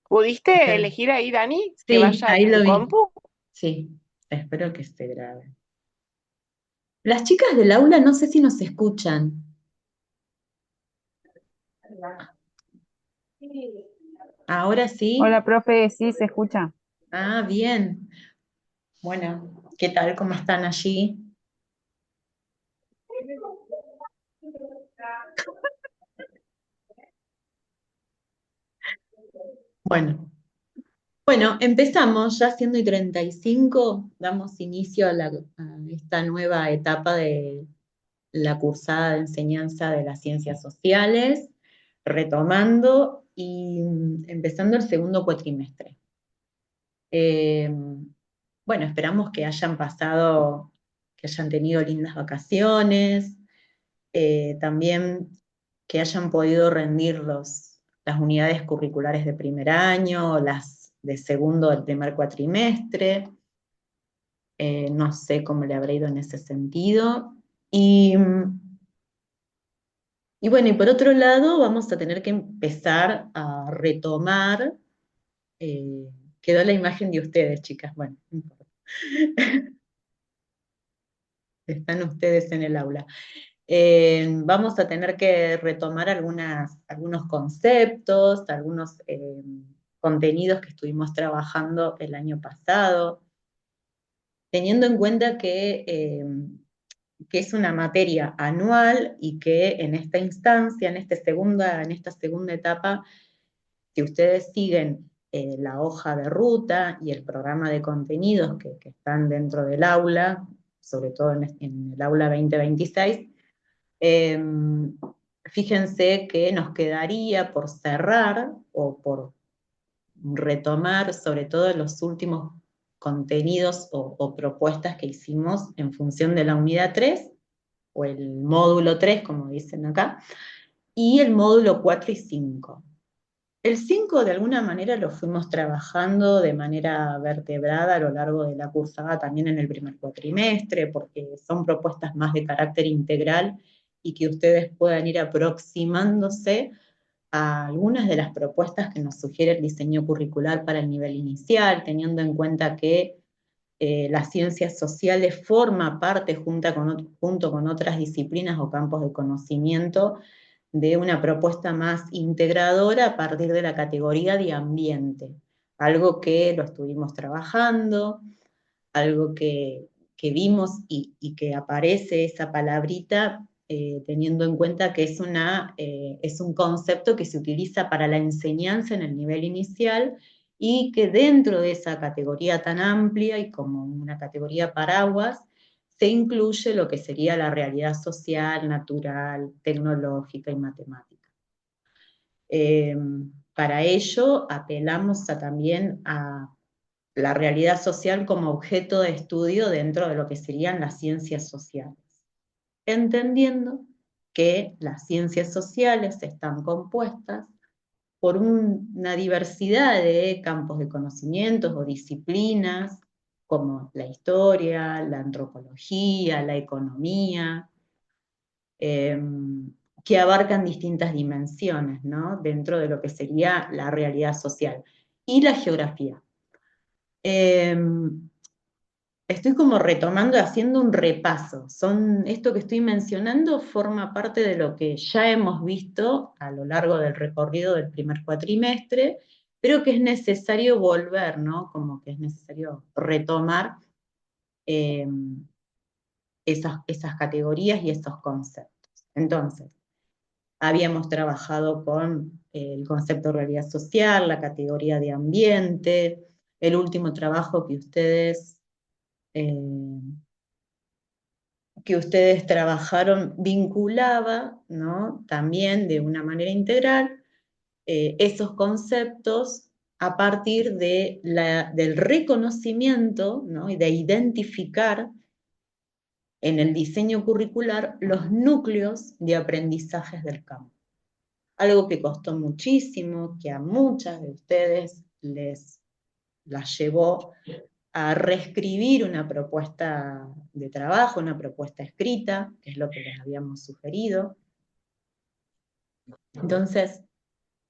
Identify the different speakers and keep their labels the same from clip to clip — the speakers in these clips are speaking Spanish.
Speaker 1: ¿Pudiste
Speaker 2: Espera.
Speaker 1: elegir ahí, Dani, que
Speaker 2: Sí,
Speaker 1: vaya a
Speaker 2: ahí lo
Speaker 1: tu
Speaker 2: vi.
Speaker 1: compu?
Speaker 2: Sí, espero que esté grave. Las chicas del aula no sé si nos escuchan. Ahora sí.
Speaker 3: Hola, profe, sí, se escucha.
Speaker 2: Ah, bien. Bueno, ¿qué tal? ¿Cómo están allí? Bueno, bueno, empezamos ya siendo y 35, damos inicio a esta nueva etapa de la cursada de enseñanza de las ciencias sociales, retomando y empezando el segundo cuatrimestre. Eh, bueno, esperamos que hayan pasado, que hayan tenido lindas vacaciones, también que hayan podido rendir las unidades curriculares de primer año, las de segundo del primer cuatrimestre. No sé cómo le habrá ido en ese sentido. Y, y bueno, y por otro lado, vamos a tener que empezar a retomar. eh, Quedó la imagen de ustedes, chicas. Bueno, no importa. Están ustedes en el aula. Vamos a tener que retomar algunos conceptos, algunos contenidos que estuvimos trabajando el año pasado, teniendo en cuenta que es una materia anual y que en esta instancia, en esta segunda etapa, si ustedes siguen la hoja de ruta y el programa de contenidos que están dentro del aula, sobre todo en el aula 2026, eh, fíjense que nos quedaría por cerrar o por retomar sobre todo los últimos contenidos o propuestas que hicimos en función de la unidad 3 o el módulo 3 como dicen acá, y el módulo 4 y 5. El 5 de alguna manera lo fuimos trabajando de manera vertebrada a lo largo de la cursada también en el primer cuatrimestre, porque son propuestas más de carácter integral y que ustedes puedan ir aproximándose a algunas de las propuestas que nos sugiere el diseño curricular para el nivel inicial, teniendo en cuenta que las ciencias sociales forma parte junto con otras disciplinas o campos de conocimiento de una propuesta más integradora a partir de la categoría de ambiente, algo que lo estuvimos trabajando, algo que vimos y que aparece esa palabrita teniendo en cuenta que es un concepto que se utiliza para la enseñanza en el nivel inicial y que dentro de esa categoría tan amplia y como una categoría paraguas, se incluye lo que sería la realidad social, natural, tecnológica y matemática. Eh, para ello apelamos también a la realidad social como objeto de estudio dentro de lo que serían las ciencias sociales, entendiendo que las ciencias sociales están compuestas por una diversidad de campos de conocimientos o disciplinas, como la historia, la antropología, la economía, eh, que abarcan distintas dimensiones, ¿no? Dentro de lo que sería la realidad social. Y la geografía. Eh, Estoy como retomando, haciendo un repaso. Esto que estoy mencionando forma parte de lo que ya hemos visto a lo largo del recorrido del primer cuatrimestre, pero que es necesario volver, ¿no? Como que es necesario retomar eh, esas categorías y esos conceptos. Entonces, habíamos trabajado con el concepto de realidad social, la categoría de ambiente, el último trabajo eh, que ustedes trabajaron vinculaba, ¿no? También de una manera integral esos conceptos a partir del reconocimiento, ¿no? Y de identificar en el diseño curricular los núcleos de aprendizajes del campo. Algo que costó muchísimo, que a muchas de ustedes las llevó a reescribir una propuesta de trabajo, una propuesta escrita, que es lo que les habíamos sugerido. Entonces,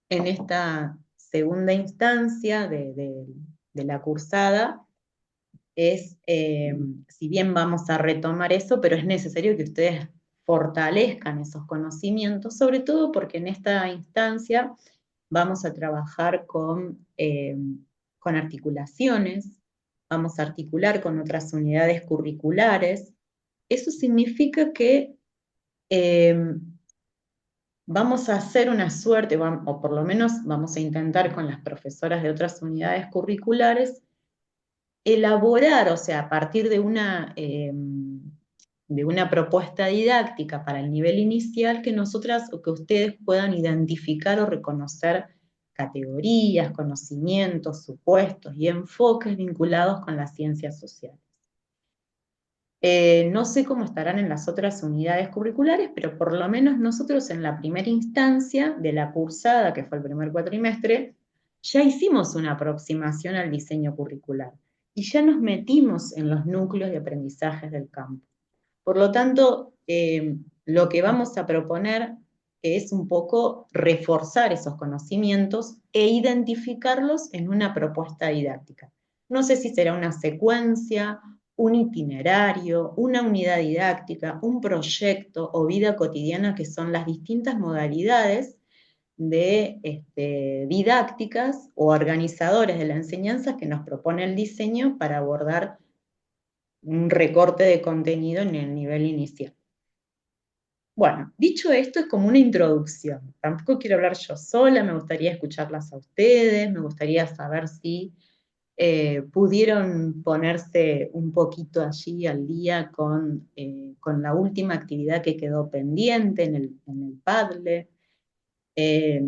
Speaker 2: en esta segunda instancia de la cursada es, si bien vamos a retomar eso, pero es necesario que ustedes fortalezcan esos conocimientos, sobre todo porque en esta instancia vamos a trabajar con articulaciones, vamos a articular con otras unidades curriculares. Eso significa que eh, vamos a hacer una suerte, o por lo menos vamos a intentar con las profesoras de otras unidades curriculares, elaborar, o sea, a partir de una propuesta didáctica para el nivel inicial, que nosotras o que ustedes puedan identificar o reconocer categorías, conocimientos, supuestos y enfoques vinculados con las ciencias sociales. No sé cómo estarán en las otras unidades curriculares, pero por lo menos nosotros en la primera instancia de la cursada, que fue el primer cuatrimestre, ya hicimos una aproximación al diseño curricular y ya nos metimos en los núcleos de aprendizajes del campo. Por lo tanto, lo que vamos a proponer es un poco reforzar esos conocimientos e identificarlos en una propuesta didáctica. No sé si será una secuencia, un itinerario, una unidad didáctica, un proyecto o vida cotidiana, que son las distintas modalidades didácticas o organizadores de la enseñanza que nos propone el diseño para abordar un recorte de contenido en el nivel inicial. Bueno, dicho esto, es como una introducción. Tampoco quiero hablar yo sola, me gustaría escucharlas a ustedes, me gustaría saber si pudieron ponerse un poquito allí al día con la última actividad que quedó pendiente en el Padlet. Eh,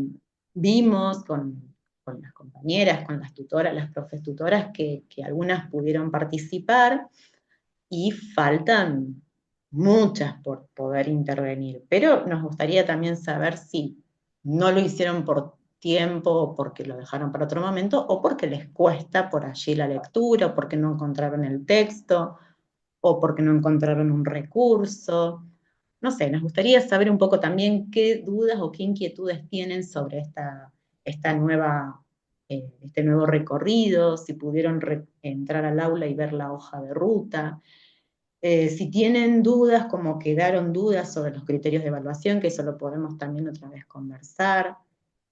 Speaker 2: Vimos con las compañeras, con las tutoras, las profes tutoras, que algunas pudieron participar y faltan muchas por poder intervenir, pero nos gustaría también saber si no lo hicieron por tiempo o porque lo dejaron para otro momento o porque les cuesta por allí la lectura o porque no encontraron el texto o porque no encontraron un recurso. No sé, nos gustaría saber un poco también qué dudas o qué inquietudes tienen sobre este nuevo recorrido, si pudieron entrar al aula y ver la hoja de ruta. Si tienen dudas, como quedaron dudas sobre los criterios de evaluación, que eso lo podemos también otra vez conversar.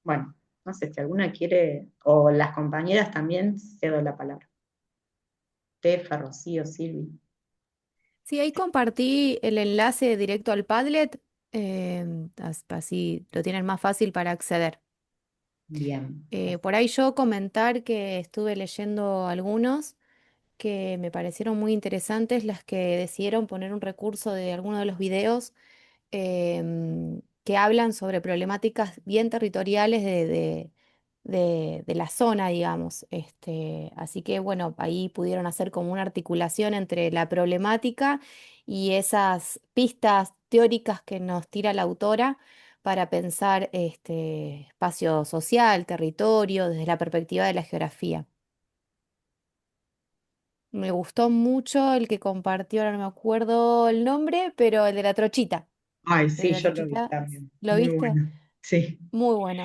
Speaker 2: Bueno, no sé si alguna quiere, o las compañeras también, cedo la palabra. Tefa, Rocío, Silvi.
Speaker 3: Sí, ahí compartí el enlace directo al Padlet, así lo tienen más fácil para acceder.
Speaker 2: Bien.
Speaker 3: Por ahí yo comentar que estuve leyendo algunos que me parecieron muy interesantes, las que decidieron poner un recurso de alguno de los videos que hablan sobre problemáticas bien territoriales de la zona, digamos. Así que bueno, ahí pudieron hacer como una articulación entre la problemática y esas pistas teóricas que nos tira la autora para pensar espacio social, territorio, desde la perspectiva de la geografía. Me gustó mucho el que compartió, ahora no me acuerdo el nombre, pero el de la trochita.
Speaker 2: Ay,
Speaker 3: El de
Speaker 2: sí,
Speaker 3: la
Speaker 2: yo lo vi
Speaker 3: trochita,
Speaker 2: también.
Speaker 3: ¿lo
Speaker 2: Muy
Speaker 3: viste?
Speaker 2: bueno. Sí,
Speaker 3: Muy bueno.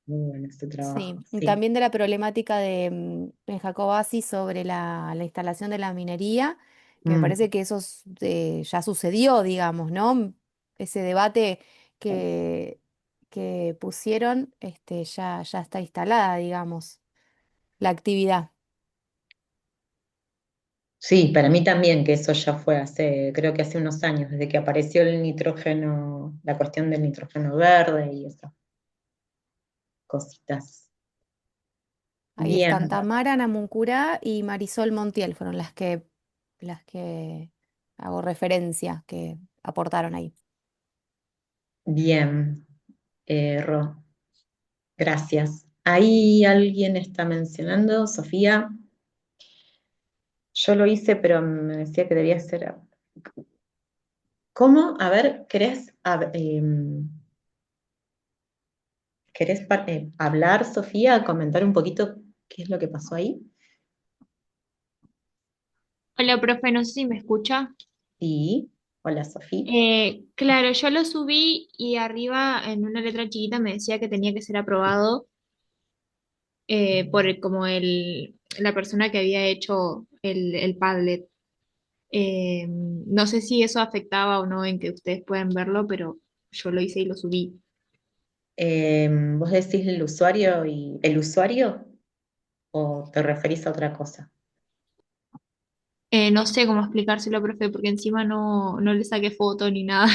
Speaker 2: muy bueno este trabajo,
Speaker 3: Sí, y
Speaker 2: sí.
Speaker 3: también de la problemática de Jacobasi sobre la instalación de la minería, que me
Speaker 2: Mm.
Speaker 3: parece que eso ya sucedió, digamos, ¿no? Ese debate que, que pusieron, ya está instalada, digamos, la actividad.
Speaker 2: Sí, para mí también, que eso ya fue hace, creo que hace unos años, desde que apareció el nitrógeno, la cuestión del nitrógeno verde y esas cositas.
Speaker 3: Ahí están
Speaker 2: Bien,
Speaker 3: Tamara Namuncurá y Marisol Montiel, fueron las que hago referencia, que aportaron ahí.
Speaker 2: bien, Ro, gracias. Ahí alguien está mencionando, Sofía, yo lo hice, pero me decía que debía ser. ¿Cómo? A ver, ¿querés hablar, Sofía? Comentar un poquito qué es lo que pasó ahí.
Speaker 1: Hola, profe, no sé si me escucha.
Speaker 2: Sí, hola, Sofía.
Speaker 1: Claro, yo lo subí y arriba en una letra chiquita me decía que tenía que ser aprobado. como la persona que había hecho el Padlet. No sé si eso afectaba o no en que ustedes pueden verlo, pero yo lo hice y lo subí.
Speaker 2: ¿Vos decís el usuario y el usuario o te referís a otra cosa?
Speaker 1: No sé cómo explicárselo, profe, porque encima no le saqué foto ni nada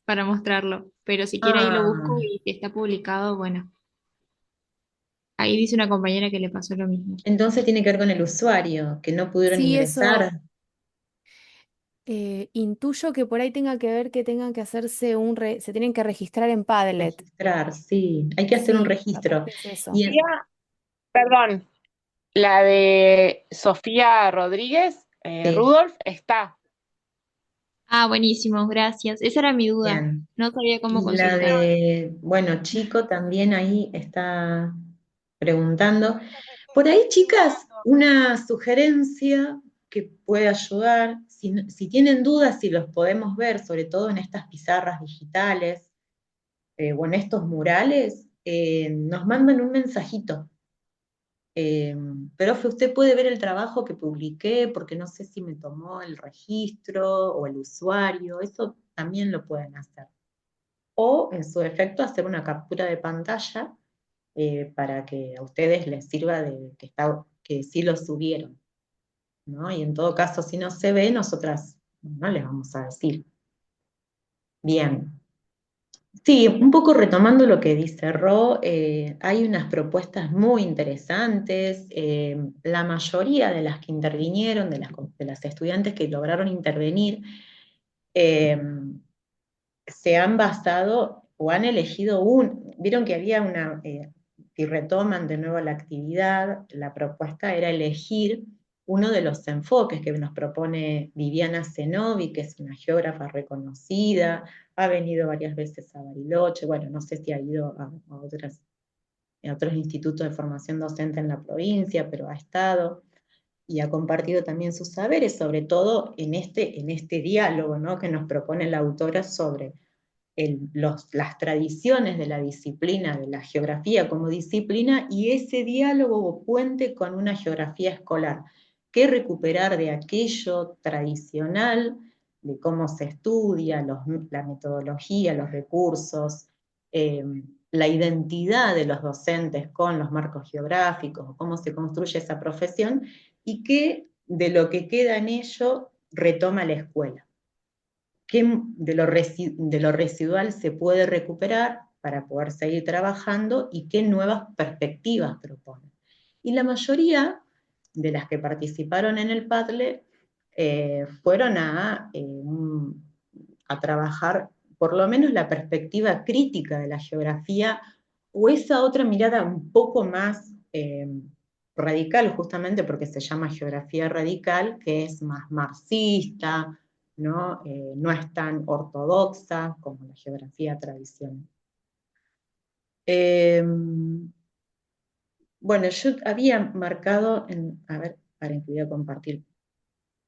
Speaker 1: para mostrarlo. Pero si quiere ahí lo busco
Speaker 2: Ah,
Speaker 1: y si está publicado, bueno, ahí dice una compañera que le pasó lo mismo.
Speaker 2: entonces tiene que ver con el usuario, que no pudieron
Speaker 3: Sí, eso
Speaker 2: ingresar,
Speaker 3: intuyo que por ahí tenga que ver que tengan que hacerse se tienen que registrar en Padlet.
Speaker 2: registrar, sí, hay que hacer un
Speaker 3: Sí, capaz
Speaker 2: registro.
Speaker 3: que es eso.
Speaker 2: Y
Speaker 4: Sofía, perdón, la de Sofía Rodríguez,
Speaker 2: sí,
Speaker 4: Rudolf, está.
Speaker 1: Ah, buenísimo, gracias. Esa era mi duda.
Speaker 2: bien.
Speaker 1: No sabía cómo
Speaker 2: Y la
Speaker 1: consultar.
Speaker 2: de, bueno, Chico también ahí está preguntando. Por ahí, chicas, una sugerencia que puede ayudar, si tienen dudas, si los podemos ver, sobre todo en estas pizarras digitales o en estos murales, nos mandan un mensajito. Profe, usted puede ver el trabajo que publiqué porque no sé si me tomó el registro o el usuario, eso también lo pueden hacer. O en su defecto hacer una captura de pantalla para que a ustedes les sirva de que sí lo subieron, ¿no? Y en todo caso, si no se ve, nosotras no les vamos a decir. Bien. Sí, un poco retomando lo que dice Ro, hay unas propuestas muy interesantes. La mayoría de las que intervinieron, de las estudiantes que lograron intervenir, eh, se han basado o han elegido vieron que había si retoman de nuevo la actividad, la propuesta era elegir uno de los enfoques que nos propone Viviana Zenobi, que es una geógrafa reconocida, ha venido varias veces a Bariloche, bueno, no sé si ha ido a otros institutos de formación docente en la provincia, pero ha estado y ha compartido también sus saberes, sobre todo en este diálogo, ¿no?, que nos propone la autora sobre las tradiciones de la disciplina, de la geografía como disciplina, y ese diálogo o puente con una geografía escolar. ¿Qué recuperar de aquello tradicional, de cómo se estudia, la metodología, los recursos, eh, la identidad de los docentes con los marcos geográficos, cómo se construye esa profesión, y qué de lo que queda en ello retoma la escuela? ¿Qué de lo residual se puede recuperar para poder seguir trabajando y qué nuevas perspectivas propone? Y la mayoría de las que participaron en el Padlet fueron a trabajar por lo menos la perspectiva crítica de la geografía o esa otra mirada un poco más radical, justamente porque se llama geografía radical, que es más marxista, ¿no? No es tan ortodoxa como la geografía tradicional. Eh, bueno, yo había marcado, a ver, para incluir compartir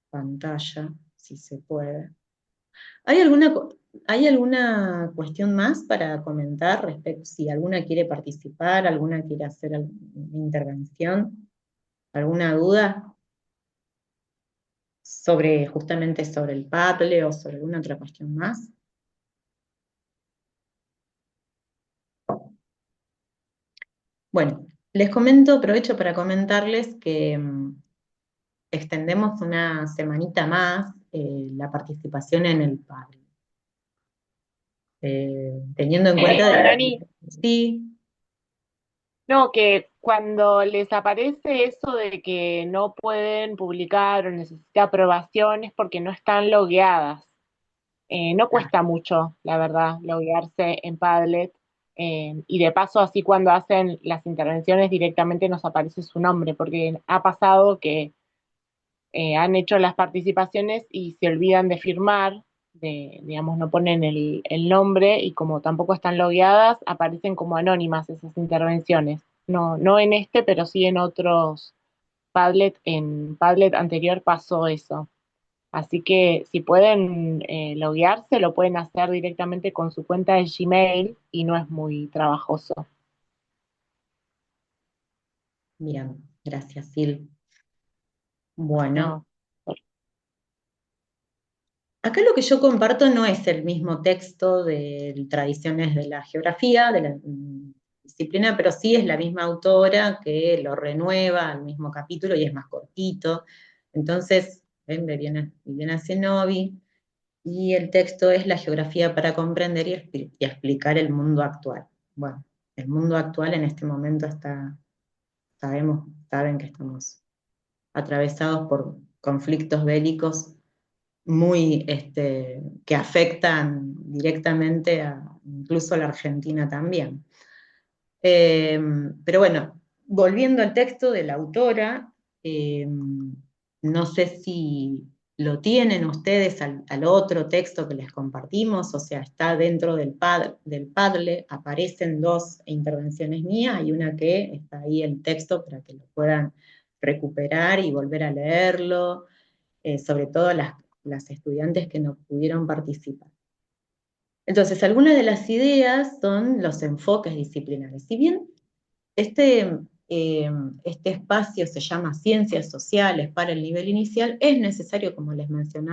Speaker 2: pantalla, si se puede. ¿Hay alguna cuestión más para comentar respecto, si alguna quiere participar, alguna quiere hacer alguna intervención, alguna duda justamente sobre el Padlet o sobre alguna otra cuestión más? Bueno, les comento, aprovecho para comentarles que extendemos una semanita más la participación en el Padlet. Teniendo en cuenta
Speaker 4: Dani,
Speaker 2: sí,
Speaker 4: no, que cuando les aparece eso de que no pueden publicar o necesita aprobación es porque no están logueadas. No
Speaker 2: ah,
Speaker 4: cuesta mucho, la verdad, loguearse en Padlet. Y de paso, así cuando hacen las intervenciones directamente nos aparece su nombre, porque ha pasado que han hecho las participaciones y se olvidan de firmar, digamos, no ponen el nombre y como tampoco están logueadas, aparecen como anónimas esas intervenciones. No, no en este, pero sí en otros Padlet. En Padlet anterior pasó eso. Así que si pueden loguearse, lo pueden hacer directamente con su cuenta de Gmail y no es muy trabajoso.
Speaker 2: Bien, gracias, Sil. Bueno,
Speaker 4: No,
Speaker 2: acá lo que yo comparto no es el mismo texto de tradiciones de la geografía, de la disciplina, pero sí es la misma autora que lo renueva al mismo capítulo y es más cortito. Entonces, ven, Viviana Zenobi, y el texto es La geografía para comprender y explicar el mundo actual. Bueno, el mundo actual en este momento saben que estamos atravesados por conflictos bélicos muy que afectan directamente incluso a la Argentina también. Pero bueno, volviendo al texto de la autora, no sé si lo tienen ustedes al otro texto que les compartimos, o sea, está dentro del Padle, aparecen dos intervenciones mías, y una que está ahí el texto para que lo puedan recuperar y volver a leerlo, sobre todo las estudiantes que no pudieron participar. Entonces, algunas de las ideas son los enfoques disciplinares. Si bien este, este espacio se llama Ciencias Sociales para el nivel inicial, es necesario, como les mencioné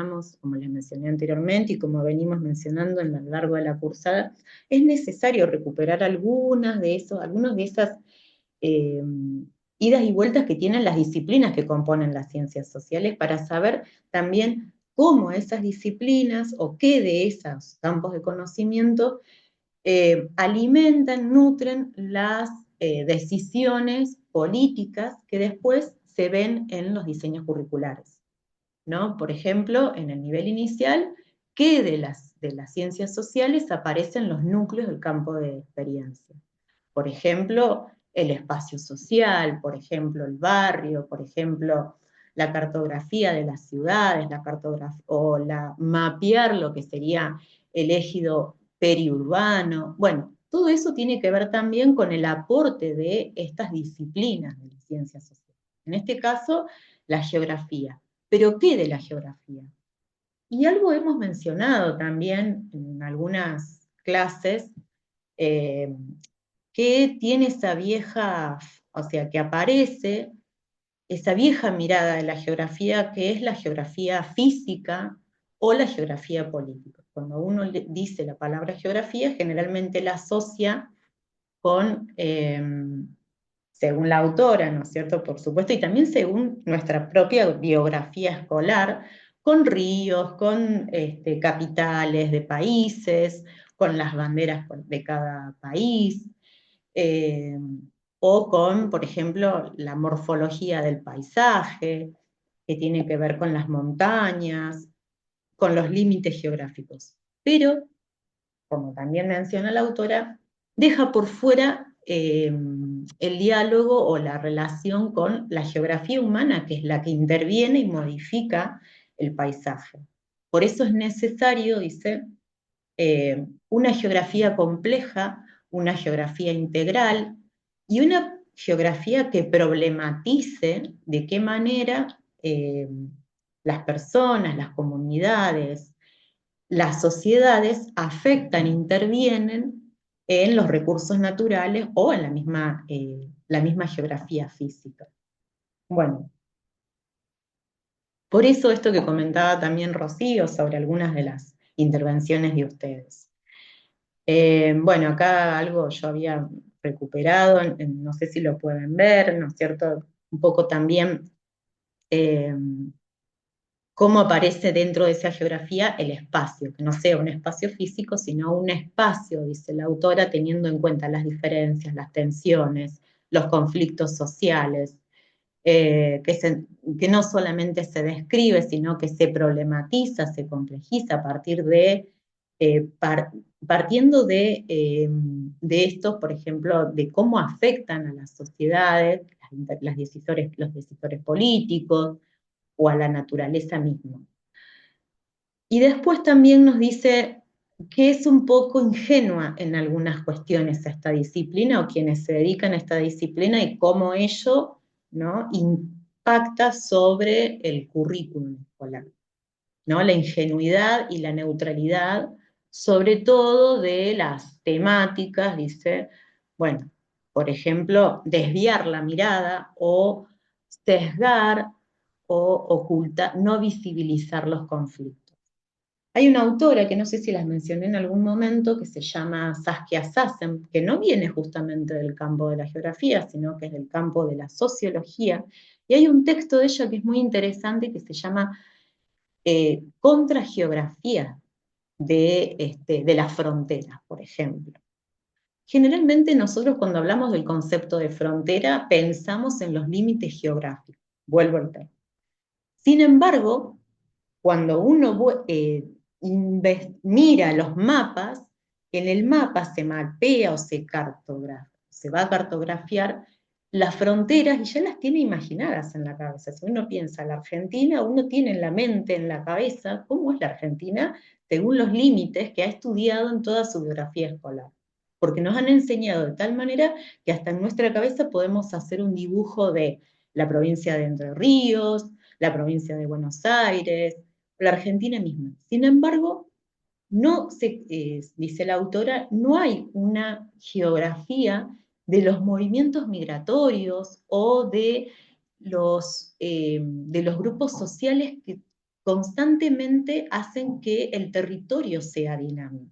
Speaker 2: anteriormente y como venimos mencionando a lo largo de la cursada, es necesario recuperar algunas de esas eh, idas y vueltas que tienen las disciplinas que componen las ciencias sociales para saber también cómo esas disciplinas o qué de esos campos de conocimiento alimentan, nutren las decisiones políticas que después se ven en los diseños curriculares, ¿no? Por ejemplo, en el nivel inicial, ¿qué de las ciencias sociales aparecen los núcleos del campo de experiencia? Por ejemplo, el espacio social, por ejemplo, el barrio, por ejemplo, la cartografía de las ciudades, mapear lo que sería el ejido periurbano. Bueno, todo eso tiene que ver también con el aporte de estas disciplinas de las ciencias sociales. En este caso, la geografía. ¿Pero qué de la geografía? Y algo hemos mencionado también en algunas clases, eh, que tiene esa vieja, o sea, que aparece esa vieja mirada de la geografía, que es la geografía física o la geografía política. Cuando uno dice la palabra geografía, generalmente la asocia con, según la autora, ¿no es cierto? Por supuesto, y también según nuestra propia biografía escolar, con ríos, con capitales de países, con las banderas de cada país, eh, o con, por ejemplo, la morfología del paisaje, que tiene que ver con las montañas, con los límites geográficos. Pero, como también menciona la autora, deja por fuera el diálogo o la relación con la geografía humana, que es la que interviene y modifica el paisaje. Por eso es necesario, dice, una geografía compleja, una geografía integral y una geografía que problematice de qué manera las personas, las comunidades, las sociedades afectan, intervienen en los recursos naturales o en la misma geografía física. Bueno, por eso esto que comentaba también Rocío sobre algunas de las intervenciones de ustedes. Bueno, acá algo yo había recuperado, no sé si lo pueden ver, ¿no es cierto? Un poco también cómo aparece dentro de esa geografía el espacio, que no sea un espacio físico, sino un espacio, dice la autora, teniendo en cuenta las diferencias, las tensiones, los conflictos sociales, que no solamente se describe, sino que se problematiza, se complejiza a partir de, partiendo de estos, por ejemplo, de cómo afectan a las sociedades, los decisores políticos o a la naturaleza misma. Y después también nos dice que es un poco ingenua en algunas cuestiones esta disciplina o quienes se dedican a esta disciplina y cómo ello, ¿no?, impacta sobre el currículum escolar, ¿no? La ingenuidad y la neutralidad, sobre todo de las temáticas, dice, bueno, por ejemplo, desviar la mirada o sesgar o ocultar, no visibilizar los conflictos. Hay una autora que no sé si las mencioné en algún momento, que se llama Saskia Sassen, que no viene justamente del campo de la geografía, sino que es del campo de la sociología, y hay un texto de ella que es muy interesante que se llama Contrageografía de las fronteras, por ejemplo. Generalmente nosotros cuando hablamos del concepto de frontera pensamos en los límites geográficos, vuelvo al tema. Sin embargo, cuando uno mira los mapas, en el mapa se mapea o se va a cartografiar las fronteras y ya las tiene imaginadas en la cabeza. Si uno piensa la Argentina, uno tiene en la mente, en la cabeza, cómo es la Argentina según los límites que ha estudiado en toda su biografía escolar. Porque nos han enseñado de tal manera que hasta en nuestra cabeza podemos hacer un dibujo de la provincia de Entre Ríos, la provincia de Buenos Aires, la Argentina misma. Sin embargo, no dice la autora, no hay una geografía de los movimientos migratorios o de los grupos sociales que constantemente hacen que el territorio sea dinámico.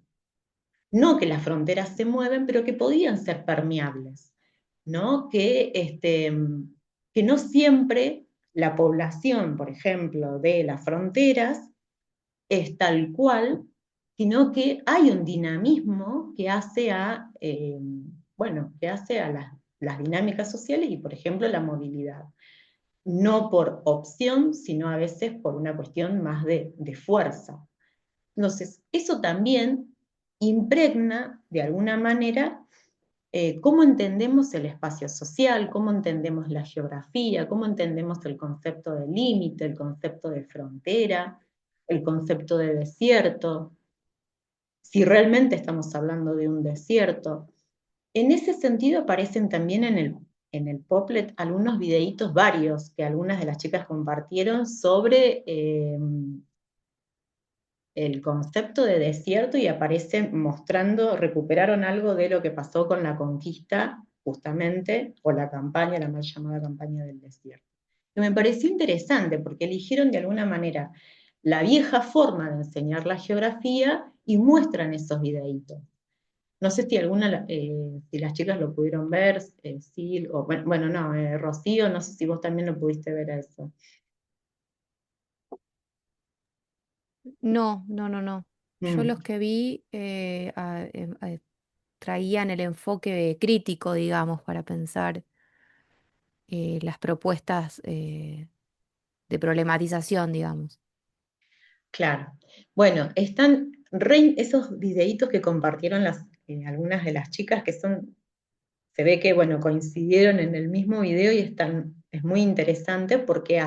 Speaker 2: No que las fronteras se mueven, pero que podían ser permeables, ¿no? Que no siempre la población, por ejemplo, de las fronteras es tal cual, sino que hay un dinamismo que hace que hace a las dinámicas sociales y, por ejemplo, la movilidad. No por opción, sino a veces por una cuestión más de fuerza. Entonces, eso también impregna, de alguna manera, cómo entendemos el espacio social, cómo entendemos la geografía, cómo entendemos el concepto de límite, el concepto de frontera, el concepto de desierto, si realmente estamos hablando de un desierto. En ese sentido aparecen también en el Poplet algunos videitos varios que algunas de las chicas compartieron sobre el concepto de desierto y aparecen mostrando, recuperaron algo de lo que pasó con la conquista, justamente, o la campaña, la mal llamada campaña del desierto. Que me pareció interesante porque eligieron de alguna manera la vieja forma de enseñar la geografía y muestran esos videitos. No sé si las chicas lo pudieron ver, sí, o bueno, no, Rocío, no sé si vos también lo pudiste ver a eso.
Speaker 3: No, no, no, no. Yo
Speaker 2: Mm.
Speaker 3: los que vi traían el enfoque crítico, digamos, para pensar las propuestas de problematización, digamos.
Speaker 2: Claro. Bueno, están esos videitos que compartieron algunas de las chicas que se ve que, bueno, coincidieron en el mismo video y es muy interesante porque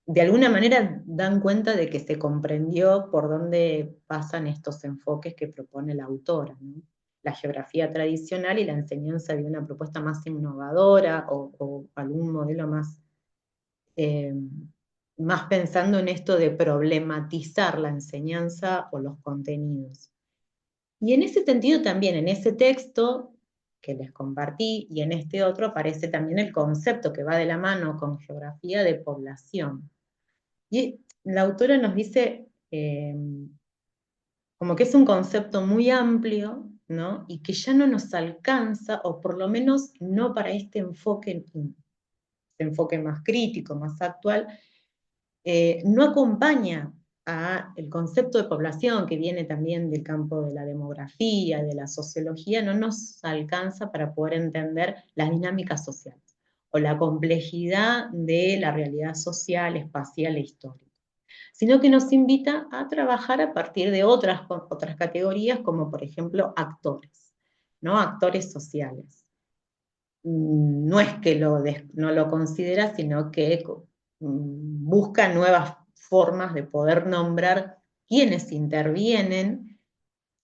Speaker 2: de alguna manera dan cuenta de que se comprendió por dónde pasan estos enfoques que propone la autora, ¿no? La geografía tradicional y la enseñanza de una propuesta más innovadora o algún modelo más pensando en esto de problematizar la enseñanza o los contenidos. Y en ese sentido también, en ese texto que les compartí y en este otro aparece también el concepto que va de la mano con geografía de población. Y la autora nos dice como que es un concepto muy amplio, ¿no? Y que ya no nos alcanza, o por lo menos no para este enfoque más crítico, más actual, no acompaña al concepto de población que viene también del campo de la demografía, de la sociología, no nos alcanza para poder entender las dinámicas sociales o la complejidad de la realidad social, espacial e histórica, sino que nos invita a trabajar a partir de otras categorías, como por ejemplo actores, ¿no? Actores sociales. No es que no lo considera, sino que busca nuevas formas de poder nombrar quiénes intervienen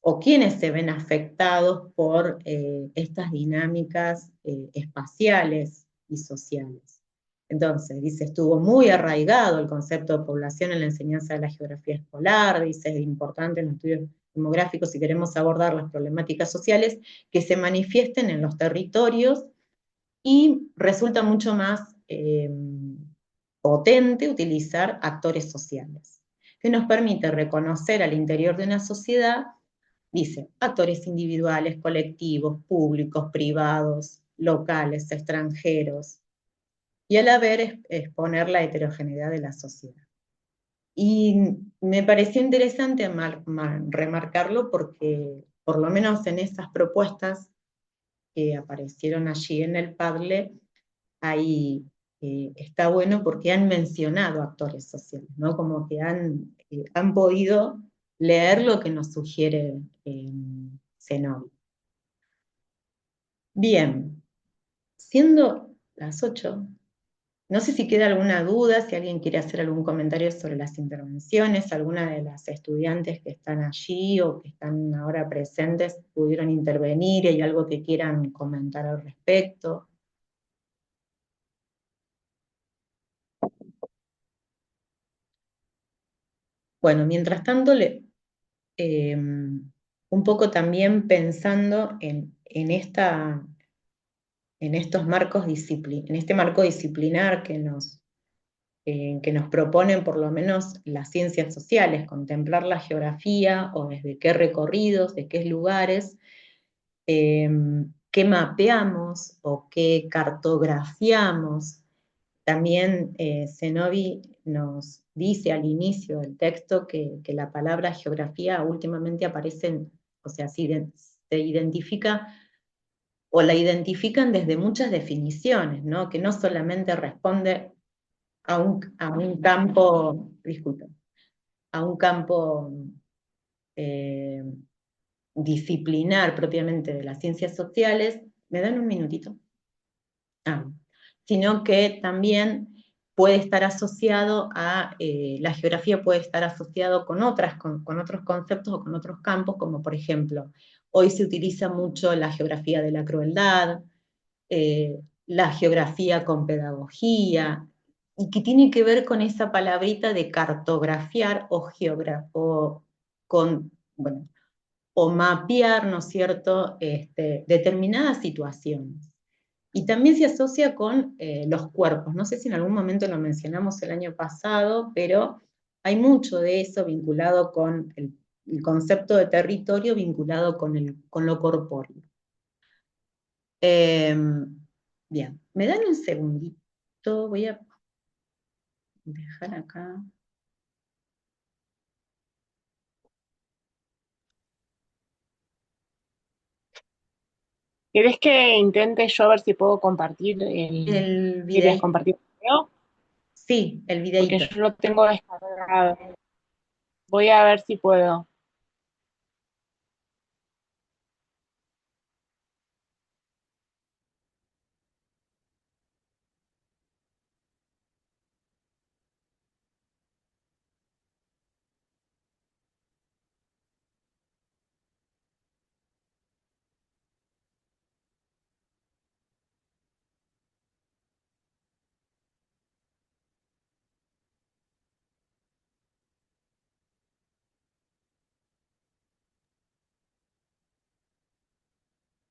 Speaker 2: o quiénes se ven afectados por estas dinámicas espaciales y sociales. Entonces, dice, estuvo muy arraigado el concepto de población en la enseñanza de la geografía escolar, dice, es importante en los estudios demográficos, si queremos abordar las problemáticas sociales, que se manifiesten en los territorios, y resulta mucho más potente utilizar actores sociales, que nos permite reconocer al interior de una sociedad, dice, actores individuales, colectivos, públicos, privados, locales, extranjeros, y a la vez exponer la heterogeneidad de la sociedad. Y me pareció interesante remarcarlo porque, por lo menos en esas propuestas que aparecieron allí en el Padlet, ahí está bueno porque han mencionado actores sociales, ¿no? Como que han podido leer lo que nos sugiere Zenobi. Bien, siendo las 8, no sé si queda alguna duda, si alguien quiere hacer algún comentario sobre las intervenciones, alguna de las estudiantes que están allí o que están ahora presentes pudieron intervenir, y hay algo que quieran comentar al respecto. Bueno, mientras tanto, un poco también pensando en estos marcos en este marco disciplinar que nos proponen por lo menos las ciencias sociales, contemplar la geografía o desde qué recorridos, de qué lugares, qué mapeamos o qué cartografiamos. También Zenobi nos dice al inicio del texto que la palabra geografía últimamente aparece, o sea, se identifica o la identifican desde muchas definiciones, ¿no? Que no solamente responde a un campo, disculpen, a un campo eh, disciplinar propiamente de las ciencias sociales. ¿Me dan un minutito? Sino que también puede estar asociado la geografía puede estar asociado con otros conceptos o con otros campos, como por ejemplo, hoy se utiliza mucho la geografía de la crueldad, la geografía con pedagogía, y que tiene que ver con esa palabrita de cartografiar bueno, o mapear, ¿no es cierto?, determinadas situaciones. Y también se asocia con los cuerpos. No sé si en algún momento lo mencionamos el año pasado, pero hay mucho de eso vinculado con el concepto de territorio, vinculado con lo corpóreo. Bien, me dan un segundito, voy a dejar acá.
Speaker 4: ¿Querés que intente yo a ver si puedo compartir
Speaker 2: El
Speaker 4: ¿Querías
Speaker 2: videíto.
Speaker 4: compartir el video?
Speaker 2: Sí, el
Speaker 4: Porque
Speaker 2: videíto.
Speaker 4: yo lo tengo descargado. Voy a ver si puedo.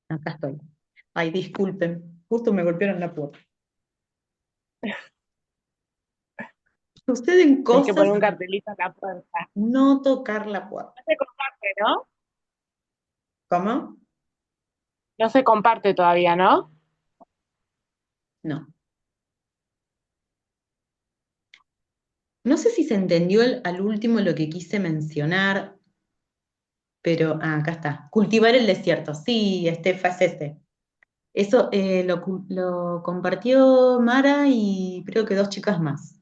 Speaker 2: Acá estoy. Ay, disculpen, justo me golpearon la puerta. Suceden
Speaker 4: Tienes que
Speaker 2: cosas,
Speaker 4: poner un cartelito en la puerta.
Speaker 2: no tocar la puerta.
Speaker 4: No se comparte, ¿no?
Speaker 2: ¿Cómo?
Speaker 4: No se comparte todavía, ¿no?
Speaker 2: No. No sé si se entendió al último lo que quise mencionar, pero acá está. Cultivar el desierto. Sí, Estefa, es este. Eso lo compartió Mara y creo que 2 chicas más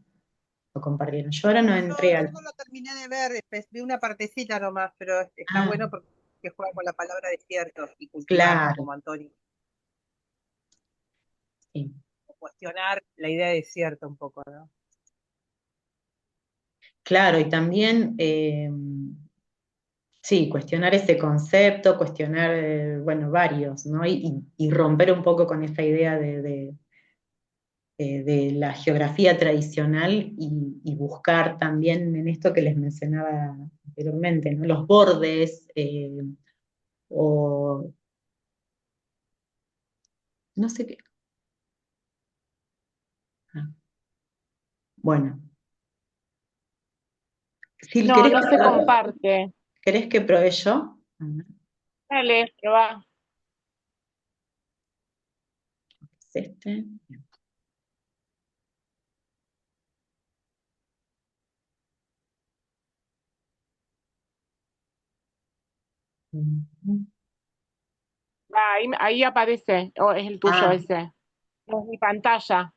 Speaker 2: lo compartieron. Yo ahora no entré
Speaker 5: Yo no lo terminé de ver, vi una partecita nomás, pero está
Speaker 2: Ah,
Speaker 5: bueno porque juega con la palabra desierto y cultivar, ¿no?
Speaker 2: claro,
Speaker 5: Como Antonio.
Speaker 2: sí.
Speaker 5: Cuestionar la idea de desierto un poco, ¿no?
Speaker 2: Claro, y también, sí, cuestionar ese concepto, cuestionar, bueno, varios, ¿no? Y romper un poco con esa idea de la geografía tradicional y buscar también en esto que les mencionaba anteriormente, ¿no? Los bordes o no sé qué. Ah, bueno, Sil,
Speaker 4: No, no se comparte.
Speaker 2: ¿querés que pruebe yo? A ver,
Speaker 4: Dale, probá.
Speaker 2: ¿es este? Ujú.
Speaker 4: Ahí aparece, o es el tuyo
Speaker 2: Ah,
Speaker 4: ese. No es mi pantalla.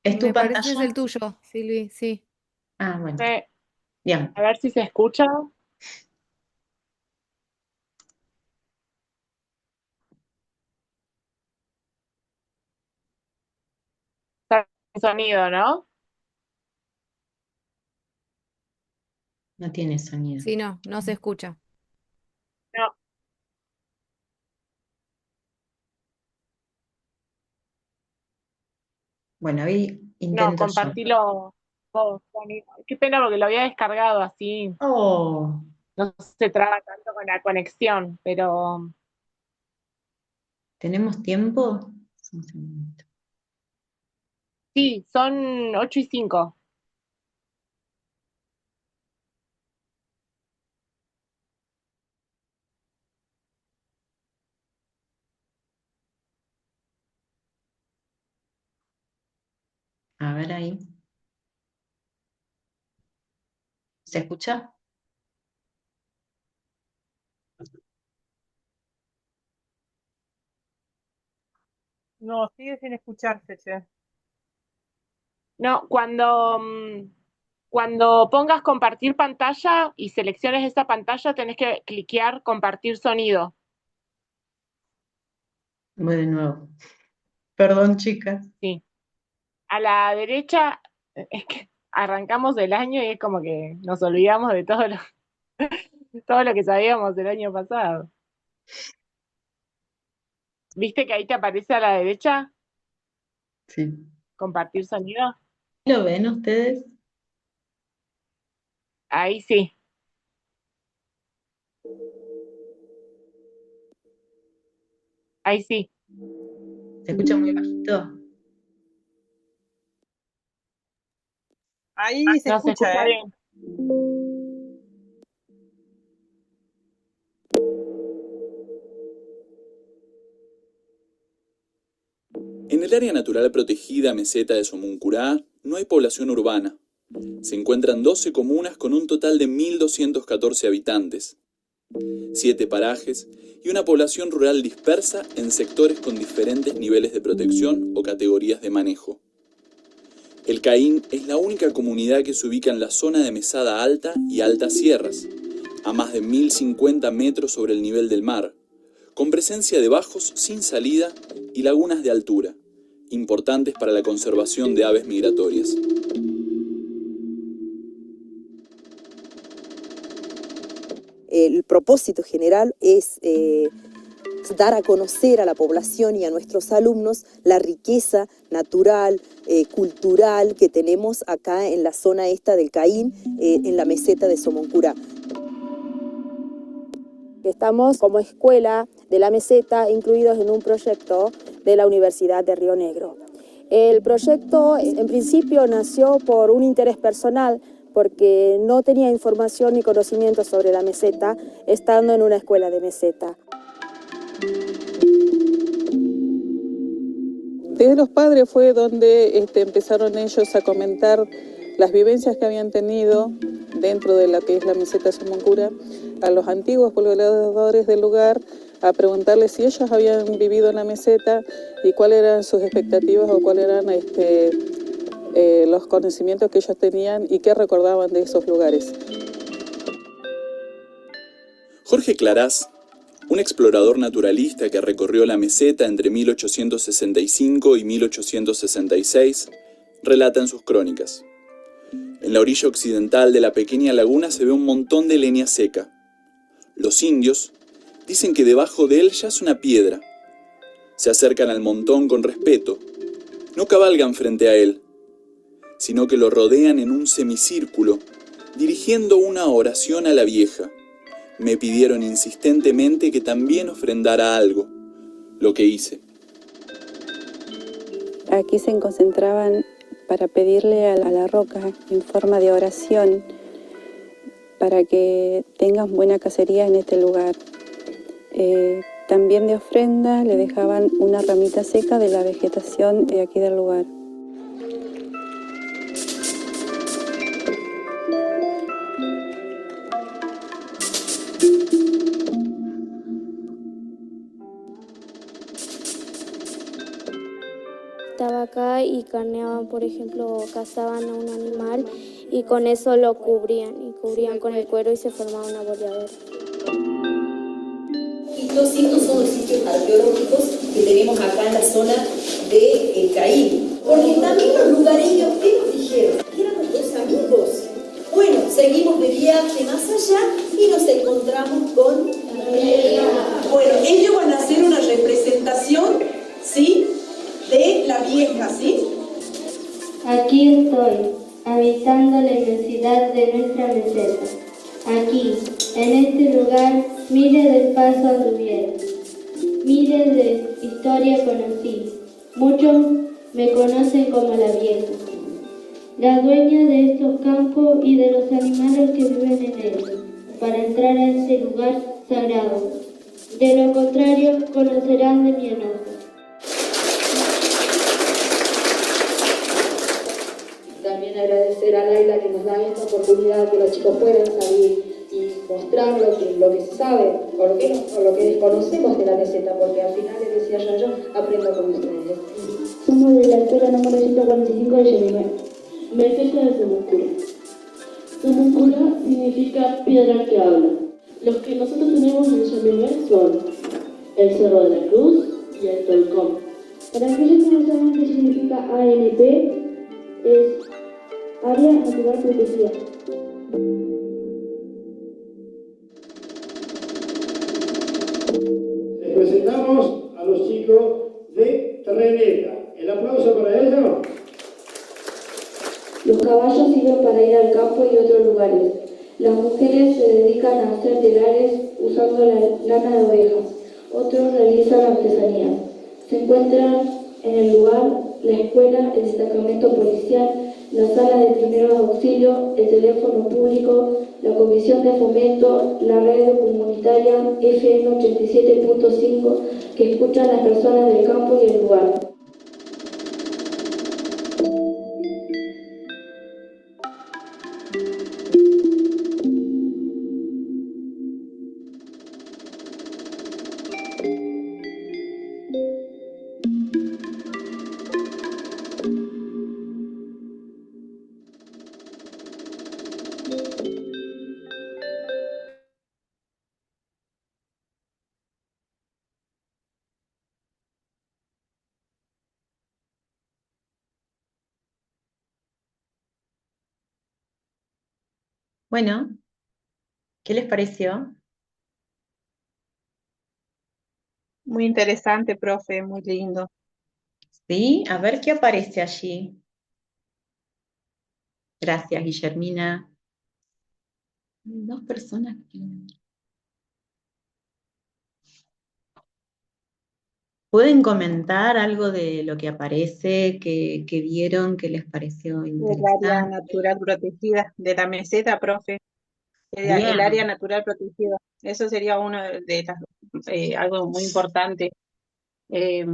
Speaker 2: ¿es tu
Speaker 3: Me parece que es
Speaker 2: pantalla?
Speaker 3: el tuyo, Silvi, sí.
Speaker 2: Ah, bueno,
Speaker 4: Eh,
Speaker 2: bien.
Speaker 4: a ver si se escucha. Está sin sonido, ¿no?
Speaker 2: No tiene sonido.
Speaker 3: Sí, no, no se escucha.
Speaker 4: No,
Speaker 2: Bueno, ahí
Speaker 4: no,
Speaker 2: intento yo.
Speaker 4: compartilo vos, Juani. Qué pena porque lo había descargado así.
Speaker 2: Oh,
Speaker 4: No se traba tanto con la conexión, pero
Speaker 2: ¿tenemos tiempo? Un segundito.
Speaker 4: sí, son 8:05.
Speaker 2: A ver ahí. ¿Se escucha?
Speaker 5: No, sigue sin escucharse, che.
Speaker 4: No, cuando pongas compartir pantalla y selecciones esa pantalla, tenés que cliquear compartir sonido.
Speaker 2: Voy de nuevo. Perdón, chicas.
Speaker 4: Sí. A la derecha, es que arrancamos el año y es como que nos olvidamos de todo lo que sabíamos del año pasado. ¿Viste que ahí te aparece a la derecha
Speaker 2: Sí.
Speaker 4: compartir sonido?
Speaker 2: ¿Lo ven ustedes?
Speaker 4: Ahí sí. Ahí sí.
Speaker 2: ¿Se escucha muy bajito?
Speaker 5: Ahí se
Speaker 4: No se
Speaker 5: escucha,
Speaker 4: escucha
Speaker 5: ¿eh?
Speaker 4: bien.
Speaker 6: En el área natural protegida meseta de Somuncurá no hay población urbana. Se encuentran 12 comunas con un total de 1.214 habitantes, 7 parajes y una población rural dispersa en sectores con diferentes niveles de protección o categorías de manejo. El Caín es la única comunidad que se ubica en la zona de mesada alta y altas sierras, a más de 1.050 metros sobre el nivel del mar, con presencia de bajos sin salida y lagunas de altura, importantes para la conservación de aves migratorias.
Speaker 7: El propósito general es dar a conocer a la población y a nuestros alumnos la riqueza natural, cultural que tenemos acá en la zona esta del Caín, en la meseta de Somoncurá.
Speaker 8: Estamos como escuela de la meseta incluidos en un proyecto de la Universidad de Río Negro. El proyecto en principio nació por un interés personal porque no tenía información ni conocimiento sobre la meseta estando en una escuela de meseta.
Speaker 9: Desde los padres fue donde empezaron ellos a comentar las vivencias que habían tenido dentro de la que es la meseta Somoncurá, a los antiguos pobladores del lugar, a preguntarles si ellos habían vivido en la meseta y cuáles eran sus expectativas o cuáles eran los conocimientos que ellos tenían y qué recordaban de esos lugares.
Speaker 6: Jorge Clarás, un explorador naturalista que recorrió la meseta entre 1865 y 1866, relata en sus crónicas: en la orilla occidental de la pequeña laguna se ve un montón de leña seca. Los indios dicen que debajo de él yace una piedra. Se acercan al montón con respeto No cabalgan frente a él, sino que lo rodean en un semicírculo, dirigiendo una oración a la vieja. Me pidieron insistentemente que también ofrendara algo, lo que hice.
Speaker 10: Aquí se concentraban para pedirle a la roca en forma de oración para que tengas buena cacería en este lugar. También de ofrenda le dejaban una ramita seca de la vegetación de aquí del lugar.
Speaker 11: Estaba acá y carneaban, por ejemplo, cazaban a un animal y con eso lo cubrían, y cubrían con el cuero y se formaba una boleadora.
Speaker 7: Y todos estos son los sitios arqueológicos que tenemos acá en la zona de El Caín. Porque también los lugareños, ¿qué nos dijeron? Eran nuestros amigos. Bueno, seguimos de viaje más allá y nos encontramos con... Bueno, ellos van a hacer una representación, ¿sí?, de la vieja, ¿sí?
Speaker 11: Aquí estoy, habitando la inmensidad de nuestra meseta. Aquí, en este lugar, miles de pasos anduvieron, miles de historias conocí. Muchos me conocen como la vieja, la dueña de estos campos y de los animales que viven en ellos, para entrar a ese lugar sagrado. De lo contrario, conocerán de mi enojo.
Speaker 12: También agradecer a Laila que nos da esta oportunidad, que los chicos puedan salir y mostrar lo que se sabe o lo que desconocemos de la meseta, porque al final, les decía yo aprendo con ustedes.
Speaker 11: Somos de la escuela número 145 de Yemimé, meseta de Somuncura. Somuncura significa piedra que habla. Los que nosotros tenemos en Yemimé son el Cerro de la Cruz y el Tolcón. Para aquellos que no saben qué significa ANP, es Área Natural Protegida.
Speaker 13: Les presentamos a los chicos de Treneta. El aplauso para ellos.
Speaker 11: Los caballos sirven para ir al campo y otros lugares. Las mujeres se dedican a hacer telares usando la lana de ovejas. Otros realizan artesanía. Se encuentran en el lugar la escuela, el destacamento policial, la sala de primeros auxilios, el teléfono público, la comisión de fomento, la radio comunitaria FM 87.5 que escuchan las personas del campo y el lugar.
Speaker 2: Bueno, ¿qué les pareció?
Speaker 5: Muy interesante, profe, muy lindo.
Speaker 2: Sí, a ver qué aparece allí. Gracias, Guillermina. Dos personas que... ¿Pueden comentar algo de lo que aparece, que vieron, que les pareció
Speaker 5: El área
Speaker 2: interesante?
Speaker 5: natural protegida de la meseta, profe. El
Speaker 2: Bien,
Speaker 5: área natural protegida. Eso sería uno de las, algo muy importante eh,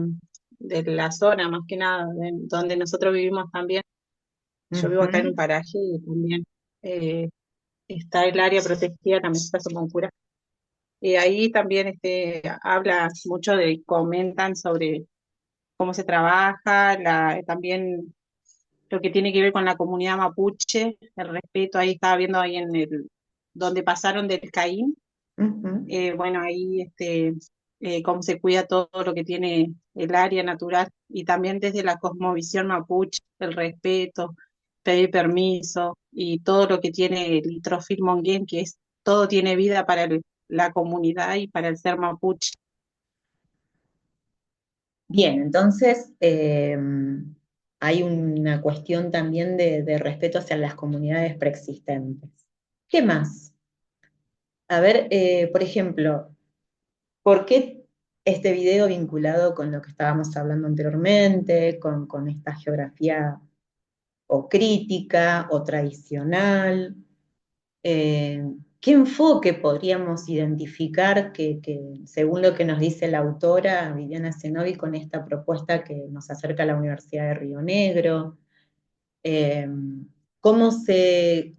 Speaker 5: de la zona, más que nada, donde nosotros vivimos también. Yo vivo acá en un
Speaker 2: ujú,
Speaker 5: paraje y también eh, está el área protegida, la meseta Somoncura. Y ahí también habla mucho comentan sobre cómo se trabaja, también lo que tiene que ver con la comunidad mapuche, el respeto, ahí estaba viendo ahí donde pasaron del Caín,
Speaker 2: ujú.
Speaker 5: bueno, ahí cómo se cuida todo lo que tiene el área natural, y también desde la cosmovisión mapuche, el respeto, pedir permiso, y todo lo que tiene el Litrofil Monguén, que es todo tiene vida para la comunidad y para el ser mapuche.
Speaker 2: Bien, entonces, hay una cuestión también de respeto hacia las comunidades preexistentes. ¿Qué más? A ver, por ejemplo, ¿por qué este video vinculado con lo que estábamos hablando anteriormente, con esta geografía o crítica o tradicional? ¿Qué enfoque podríamos identificar que, según lo que nos dice la autora Viviana Zenobi, con esta propuesta que nos acerca a la Universidad de Río Negro? ¿Cómo se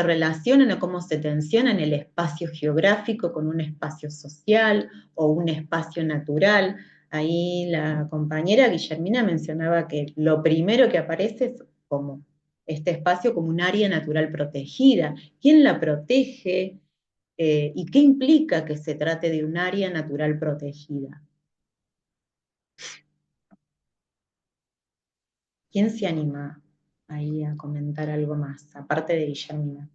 Speaker 2: relacionan o cómo se tensionan el espacio geográfico con un espacio social o un espacio natural? Ahí la compañera Guillermina mencionaba que lo primero que aparece es como este espacio como un área natural protegida. ¿Quién la protege? ¿Y qué implica que se trate de un área natural protegida? ¿Quién se anima ahí a comentar algo más, aparte de Guillermina?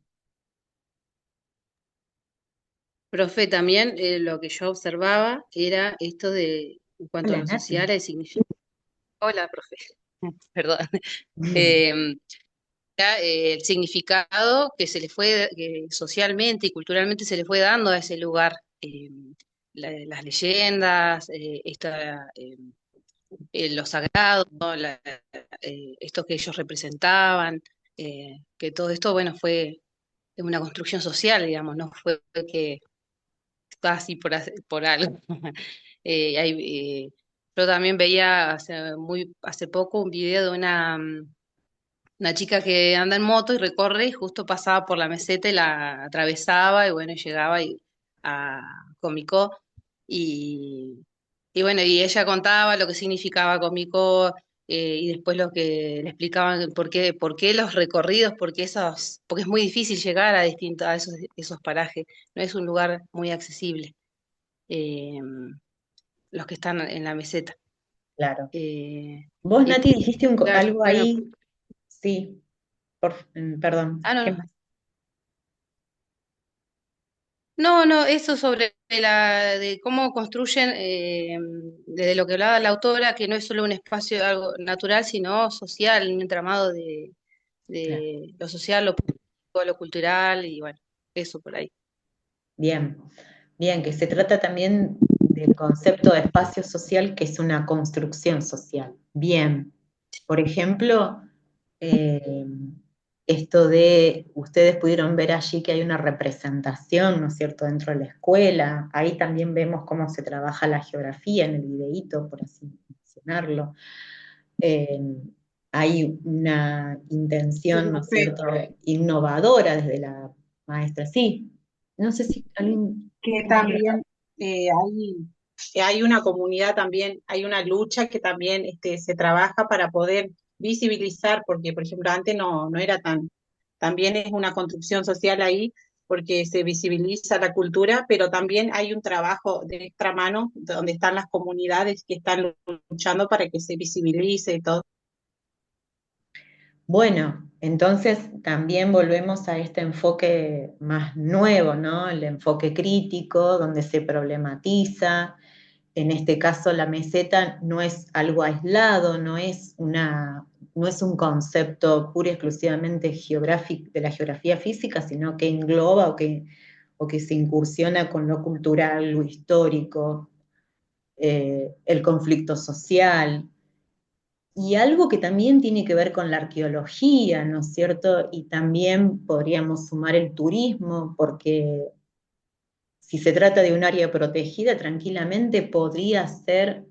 Speaker 14: Profe, también lo que yo observaba era esto de, en cuanto a
Speaker 2: Hola,
Speaker 14: lo
Speaker 2: Nati.
Speaker 14: social, el significado. Hola, profe. Perdón. Em, el significado que se le fue, que socialmente y culturalmente se le fue dando a ese lugar. Las leyendas, lo sagrado, ¿no? Esto que ellos representaban, que todo esto, bueno, fue una construcción social, digamos, no fue que está así por algo. Yo también veía hace poco un video de una chica que anda en moto y recorre y justo pasaba por la meseta y la atravesaba y bueno, llegaba a Comicó y, y bueno, y ella contaba lo que significaba Comicó, y después lo que le explicaban por qué los recorridos, porque es muy difícil llegar a esos parajes, no es un lugar muy accesible, eh, los que están en la meseta.
Speaker 2: Claro.
Speaker 14: Eh,
Speaker 2: Vos,
Speaker 14: y
Speaker 2: Nati, dijiste
Speaker 14: claro,
Speaker 2: algo
Speaker 14: bueno,
Speaker 2: ahí, sí, perdón, ¿qué
Speaker 14: no,
Speaker 2: más?
Speaker 14: no, eso sobre de cómo construyen, desde lo que hablaba la autora, que no es solo un espacio algo natural, sino social, un entramado
Speaker 2: Claro.
Speaker 14: de lo social, lo político, lo cultural, y bueno, eso por ahí.
Speaker 2: Bien, bien, que se trata también del concepto de espacio social, que es una construcción social. Bien, por ejemplo, eh, esto de, ustedes pudieron ver allí que hay una representación, ¿no es cierto?, dentro de la escuela. Ahí también vemos cómo se trabaja la geografía en el videíto, por así mencionarlo. Eh, Hay una
Speaker 5: Sí,
Speaker 2: intención, ¿no es
Speaker 5: profe,
Speaker 2: cierto?, innovadora desde la maestra. Sí, no sé si alguien...
Speaker 5: que también hay una comunidad también, hay una lucha que también se trabaja para poder visibilizar, porque por ejemplo antes no era también es una construcción social ahí, porque se visibiliza la cultura, pero también hay un trabajo de extra mano donde están las comunidades que están luchando para que se visibilice y todo.
Speaker 2: Bueno, entonces también volvemos a este enfoque más nuevo, ¿no? El enfoque crítico, donde se problematiza. En este caso, la meseta no es algo aislado, no es un concepto pura y exclusivamente geográfico, de la geografía física, sino que engloba o que se incursiona con lo cultural, lo histórico, el conflicto social. Y algo que también tiene que ver con la arqueología, ¿no es cierto? Y también podríamos sumar el turismo, porque si se trata de un área protegida, tranquilamente podría ser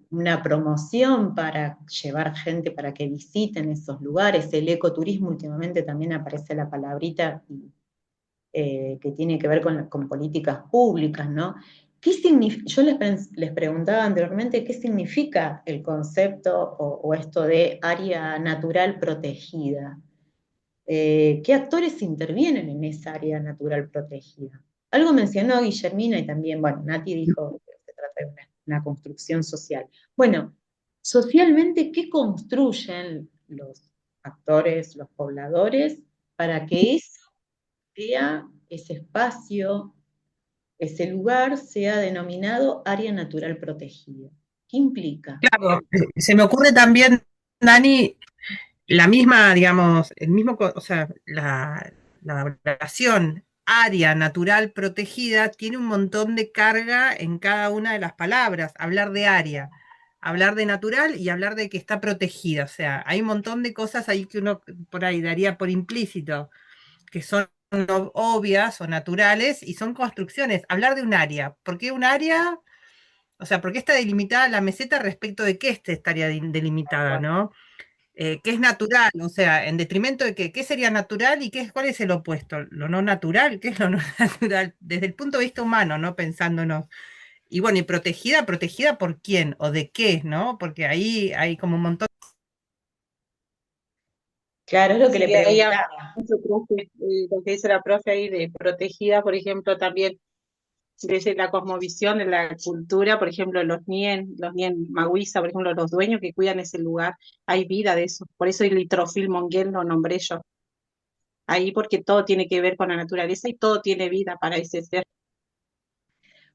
Speaker 2: una promoción para llevar gente para que visiten esos lugares. El ecoturismo, últimamente también aparece la palabrita que tiene que ver con políticas públicas, ¿no? Yo les preguntaba anteriormente qué significa el concepto o esto de área natural protegida. ¿Qué actores intervienen en esa área natural protegida? Algo mencionó Guillermina y también, bueno, Nati dijo que se trata de una construcción social. Bueno, socialmente, ¿qué construyen los actores, los pobladores, para que eso sea, ese espacio, ese lugar sea denominado área natural protegida? ¿Qué implica?
Speaker 15: Claro, se me ocurre también, Dani, la misma, digamos, o sea, la oración área natural protegida tiene un montón de carga en cada una de las palabras. Hablar de área, hablar de natural y hablar de que está protegida. O sea, hay un montón de cosas ahí que uno por ahí daría por implícito, que son obvias o naturales y son construcciones. Hablar de un área. ¿Por qué un área? O sea, ¿por qué está delimitada la meseta respecto de qué estaría delimitada, ¿no? ¿Qué es natural? O sea, en detrimento de qué sería natural y cuál es el opuesto. Lo no natural, ¿qué es lo no natural? Desde el punto de vista humano, ¿no? Pensándonos. Y bueno, y protegida por quién o de qué, ¿no? Porque ahí hay como un montón.
Speaker 2: Claro, es lo que le
Speaker 5: Sí, ahí
Speaker 2: preguntaba.
Speaker 5: lo que dice la profe ahí de protegida, por ejemplo, también desde la cosmovisión de la cultura, por ejemplo, los Nien Maguisa, por ejemplo, los dueños que cuidan ese lugar, hay vida de eso. Por eso el litrofil monguel lo nombré yo. Ahí porque todo tiene que ver con la naturaleza y todo tiene vida para ese ser.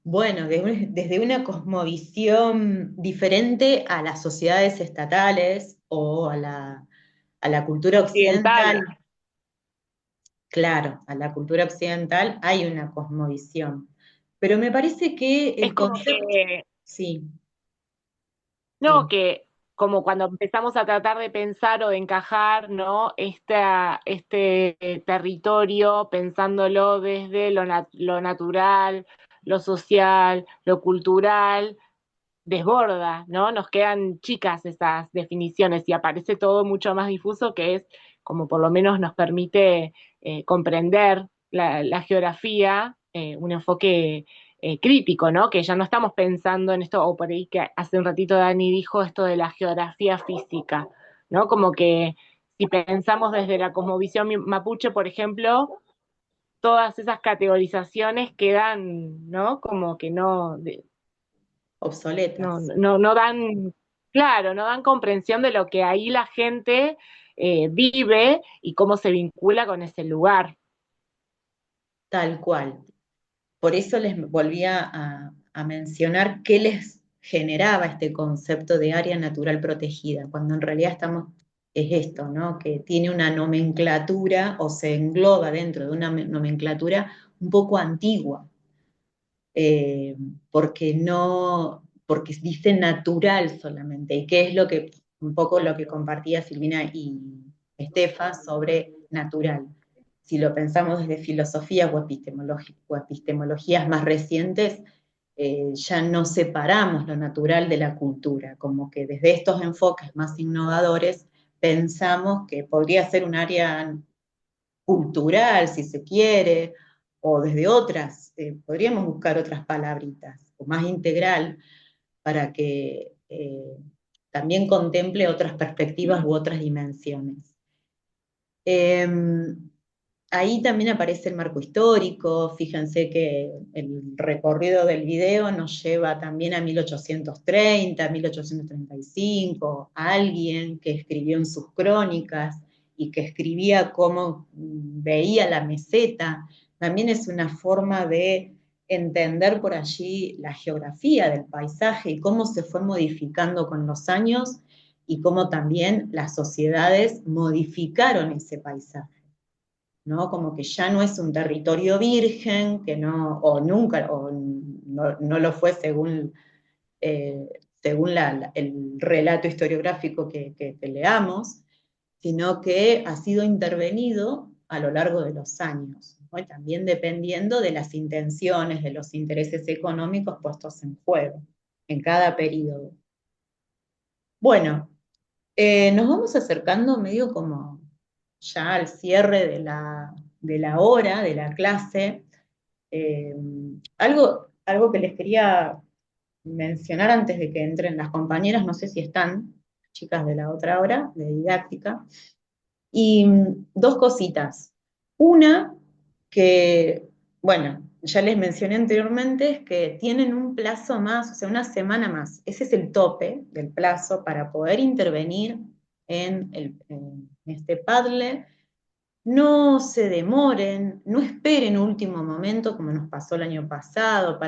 Speaker 2: Bueno, desde una cosmovisión diferente a las sociedades estatales o a la cultura occidental,
Speaker 4: Occidental.
Speaker 2: claro, a la cultura occidental hay una cosmovisión. Pero me parece que
Speaker 4: Es
Speaker 2: el
Speaker 4: como
Speaker 2: concepto,
Speaker 4: que,
Speaker 2: sí,
Speaker 4: no,
Speaker 2: sí,
Speaker 4: que como cuando empezamos a tratar de pensar o de encajar, ¿no? Este territorio, pensándolo desde lo natural, lo social, lo cultural, desborda, ¿no? Nos quedan chicas esas definiciones y aparece todo mucho más difuso que es como por lo menos nos permite comprender la geografía, un enfoque crítico, ¿no? Que ya no estamos pensando en esto, o por ahí que hace un ratito Dani dijo esto de la geografía física, ¿no? Como que si pensamos desde la cosmovisión mapuche, por ejemplo, todas esas categorizaciones quedan, ¿no? Como que
Speaker 2: obsoletas.
Speaker 4: no dan, claro, no dan comprensión de lo que ahí la gente vive y cómo se vincula con ese lugar.
Speaker 2: Tal cual. Por eso les volvía a mencionar qué les generaba este concepto de área natural protegida, cuando en realidad es esto, ¿no? Que tiene una nomenclatura o se engloba dentro de una nomenclatura un poco antigua, eh, porque dice natural solamente, y qué es un poco lo que compartía Silvina y Estefa sobre natural. Si lo pensamos desde filosofías o epistemologías más recientes, ya no separamos lo natural de la cultura, como que desde estos enfoques más innovadores pensamos que podría ser un área cultural, si se quiere, o desde otras, podríamos buscar otras palabritas, o más integral, para que también contemple otras perspectivas u otras dimensiones. Ahí también aparece el marco histórico, fíjense que el recorrido del video nos lleva también a 1830, 1835, a alguien que escribió en sus crónicas y que escribía cómo veía la meseta, también es una forma de entender por allí la geografía del paisaje y cómo se fue modificando con los años y cómo también las sociedades modificaron ese paisaje. ¿No? Como que ya no es un territorio virgen, que no, o nunca, o no lo fue según el relato historiográfico que leamos, sino que ha sido intervenido a lo largo de los años, ¿no? Y también dependiendo de las intenciones, de los intereses económicos puestos en juego en cada periodo. Bueno, nos vamos acercando medio como ya al cierre de la hora, de la clase. Algo que les quería mencionar antes de que entren las compañeras, no sé si están, chicas de la otra hora, de didáctica, y dos cositas. Una, que, bueno, ya les mencioné anteriormente, es que tienen un plazo más, o sea, una semana más. Ese es el tope del plazo para poder intervenir en este Padlet. No se demoren, no esperen último momento como nos pasó el año pasado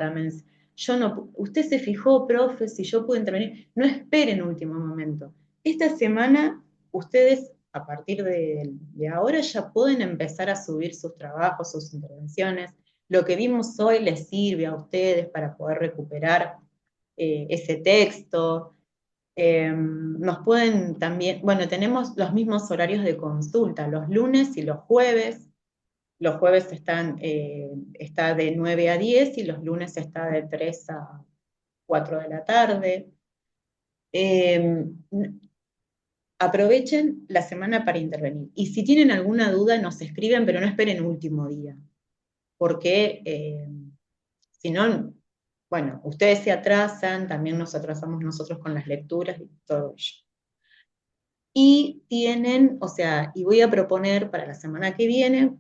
Speaker 2: usted se fijó, profe, si yo puedo intervenir, no esperen último momento. Esta semana ustedes, a partir de ahora, ya pueden empezar a subir sus trabajos, sus intervenciones. Lo que vimos hoy les sirve a ustedes para poder recuperar ese texto. Nos pueden también, bueno, tenemos los mismos horarios de consulta, los lunes y los jueves. Los jueves está de 9 a 10 y los lunes está de 3 a 4 de la tarde. Aprovechen la semana para intervenir. Y si tienen alguna duda, nos escriben, pero no esperen último día. Porque si no, bueno, ustedes se atrasan, también nos atrasamos nosotros con las lecturas y todo ello. Y tienen, o sea, y voy a proponer para la semana que viene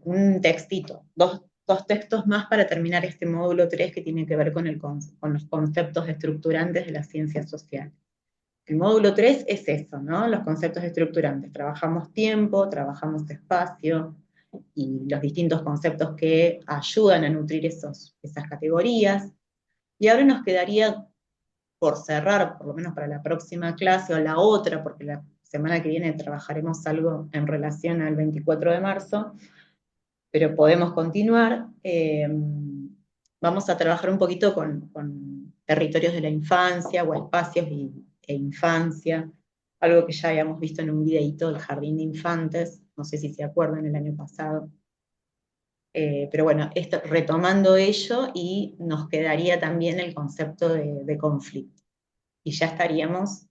Speaker 2: un textito, dos textos más para terminar este módulo 3 que tiene que ver con los conceptos estructurantes de las ciencias sociales. El módulo 3 es eso, ¿no? Los conceptos estructurantes. Trabajamos tiempo, trabajamos espacio y los distintos conceptos que ayudan a nutrir esas categorías. Y ahora nos quedaría por cerrar, por lo menos para la próxima clase o la otra, porque la semana que viene trabajaremos algo en relación al 24 de marzo, pero podemos continuar. Vamos a trabajar un poquito con territorios de la infancia o espacios e infancia, algo que ya habíamos visto en un videíto del Jardín de Infantes, no sé si se acuerdan el año pasado. Pero bueno, retomando ello, y nos quedaría también el concepto de conflicto. Y ya estaríamos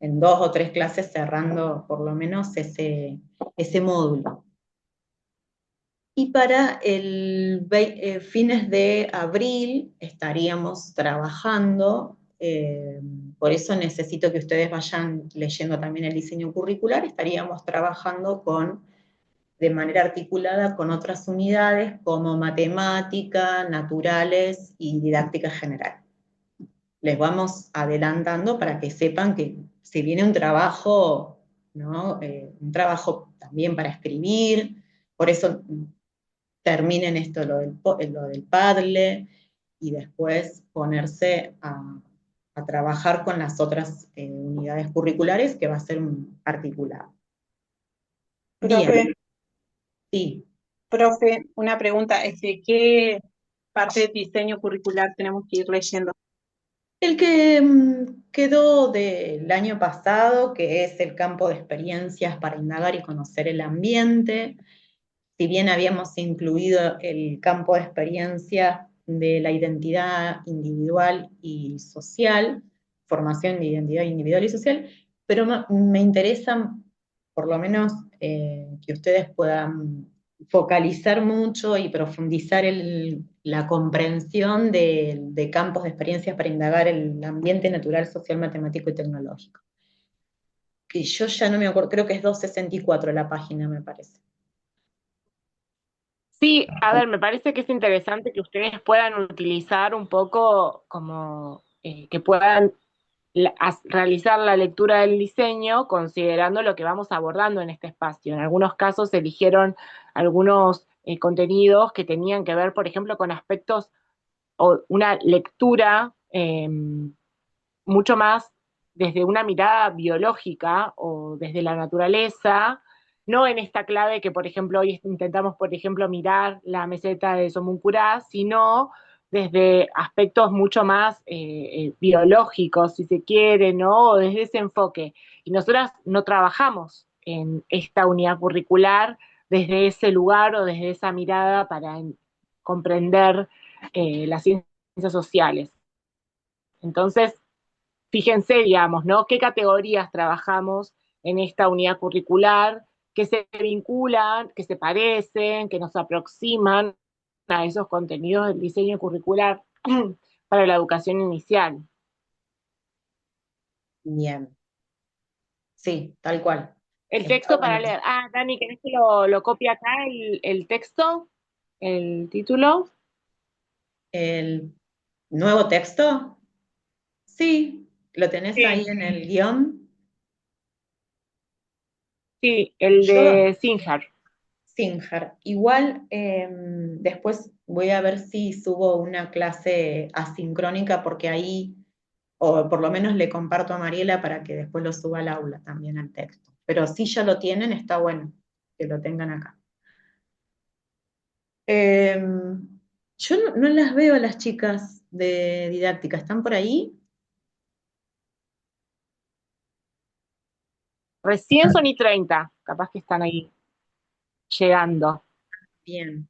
Speaker 2: en 2 o 3 clases cerrando por lo menos ese módulo. Y para fines de abril estaríamos trabajando, por eso necesito que ustedes vayan leyendo también el diseño curricular, estaríamos trabajando de manera articulada con otras unidades como matemática, naturales y didáctica general. Les vamos adelantando para que sepan que se viene un trabajo, ¿no? Un trabajo también para escribir, por eso terminen esto, lo del Padlet, y después ponerse a trabajar con las otras unidades curriculares, que va a ser un articulado. Bien.
Speaker 5: Profe,
Speaker 2: Sí.
Speaker 5: profe, una pregunta, ¿qué parte de diseño curricular tenemos que ir leyendo?
Speaker 2: El que quedó del año pasado, que es el campo de experiencias para indagar y conocer el ambiente. Si bien habíamos incluido el campo de experiencia de la identidad individual y social, formación de identidad individual y social, pero me interesa por lo menos que ustedes puedan focalizar mucho y profundizar la comprensión de campos de experiencias para indagar el ambiente natural, social, matemático y tecnológico. Que yo ya no me acuerdo, creo que es 264 la página, me parece.
Speaker 4: Sí, a ver, me parece que es interesante que ustedes puedan utilizar un poco como que puedan realizar la lectura del diseño considerando lo que vamos abordando en este espacio. En algunos casos eligieron algunos contenidos que tenían que ver, por ejemplo, con aspectos o una lectura mucho más desde una mirada biológica o desde la naturaleza, no en esta clave que, por ejemplo, hoy intentamos, por ejemplo, mirar la meseta de Somuncurá, sino desde aspectos mucho más biológicos, si se quiere, ¿no? O desde ese enfoque. Y nosotras no trabajamos en esta unidad curricular desde ese lugar o desde esa mirada para comprender las ciencias sociales. Entonces, fíjense, digamos, ¿no? ¿Qué categorías trabajamos en esta unidad curricular que se vinculan, que se parecen, que nos aproximan a esos contenidos del diseño curricular para la educación inicial?
Speaker 2: Bien. Sí, tal cual.
Speaker 4: El texto para leer. Ah, Dani, ¿querés que lo copie acá el texto? ¿El título?
Speaker 2: ¿El nuevo texto? Sí, ¿lo tenés
Speaker 4: Sí.
Speaker 2: ahí en el guión?
Speaker 4: Sí, el de Singer.
Speaker 2: Sinjar. Igual después voy a ver si subo una clase asincrónica porque ahí, o por lo menos le comparto a Mariela para que después lo suba al aula también al texto. Pero si ya lo tienen, está bueno que lo tengan acá. Yo no las veo a las chicas de didáctica, ¿están por ahí?
Speaker 4: Recién son y 30, capaz que están ahí llegando.
Speaker 2: Bien.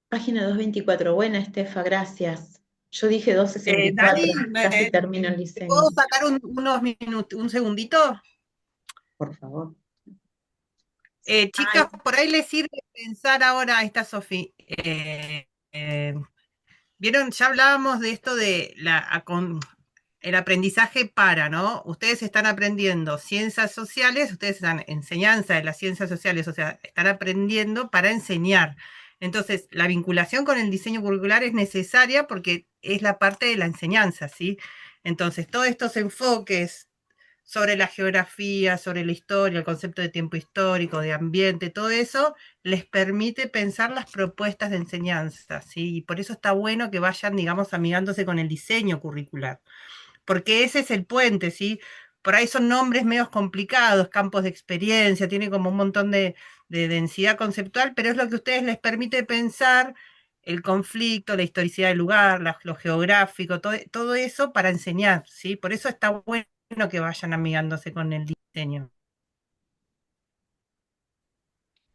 Speaker 2: Página 224. Buena, Estefa, gracias. Yo dije 264,
Speaker 15: Dani,
Speaker 2: casi termino el
Speaker 15: ¿te
Speaker 2: diseño.
Speaker 15: puedo sacar unos minutos, un segundito?
Speaker 2: Por favor.
Speaker 15: Chicas, por ahí les sirve pensar ahora a esta Sofi. Vieron, ya hablábamos de esto de el aprendizaje para, ¿no? Ustedes están aprendiendo ciencias sociales, ustedes están enseñanza de las ciencias sociales, o sea, están aprendiendo para enseñar. Entonces, la vinculación con el diseño curricular es necesaria porque es la parte de la enseñanza, ¿sí? Entonces, todos estos enfoques sobre la geografía, sobre la historia, el concepto de tiempo histórico, de ambiente, todo eso, les permite pensar las propuestas de enseñanza, ¿sí? Y por eso está bueno que vayan, digamos, amigándose con el diseño curricular, porque ese es el puente, ¿sí? Por ahí son nombres medios complicados, campos de experiencia, tiene como un montón de densidad conceptual, pero es lo que a ustedes les permite pensar el conflicto, la historicidad del lugar, lo geográfico, todo eso para enseñar, ¿sí? Por eso está bueno que vayan amigándose con el diseño.